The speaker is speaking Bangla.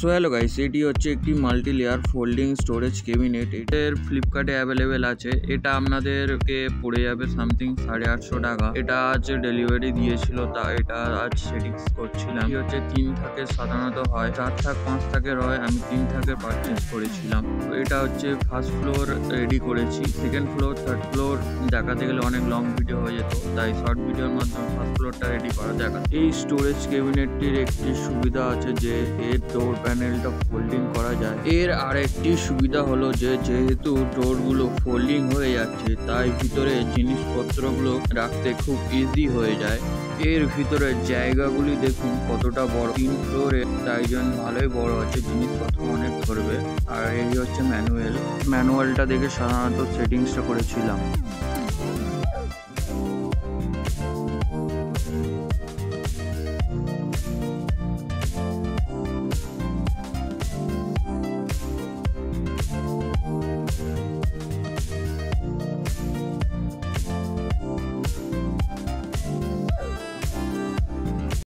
সো হ্যালো গাইস, এটি হচ্ছে একটি multi layer folding storage cabinet. এটার ফ্লিপকার্টে অ্যাভেলেবেল আছে। এটা আপনাদেরকে পড়ে যাবে সামথিং 850 টাকা। এটা আজ ডেলিভারি দিয়েছিল, তা এটা আজ সেটিংস করছিলাম। এটি হচ্ছে 3 থাকের সাধারণত হয়, 4 থাক 5 থাকের হয়। আমি 3 থাকের পারচেস করেছিলাম। তো এটা হচ্ছে ফার্স্ট ফ্লোর রেডি করেছি। সেকেন্ড ফ্লোর, থার্ড ফ্লোর দেখাতে গেলে অনেক লং ভিডিও হয়ে যেত, তাই শর্ট ভিডিওর মাধ্যমে ফার্স্ট ফ্লোরটা রেডি করা দেখা। এই স্টোরেজ ক্যাবিনেটটির একটি সুবিধা আছে যে এর ডোর প্যানেলটা ফোল্ডিং করা যায়। এর আরেকটি সুবিধা হলো যে যেহেতু ডোরগুলো ফোল্ডিং হয়ে যাচ্ছে, তাই ভিতরে জিনিসপত্রগুলো রাখতে খুব ইজি হয়ে যায়। এর ভিতরে জায়গাগুলি দেখুন কতটা বড়, 3 ফ্লোরে, তাই জন্য ভালোই বড় আছে, জিনিসপত্র অনেক ধরবে। আর এই হচ্ছে ম্যানুয়ালটা দেখে সাধারণত সেটিংসটা করেছিলাম।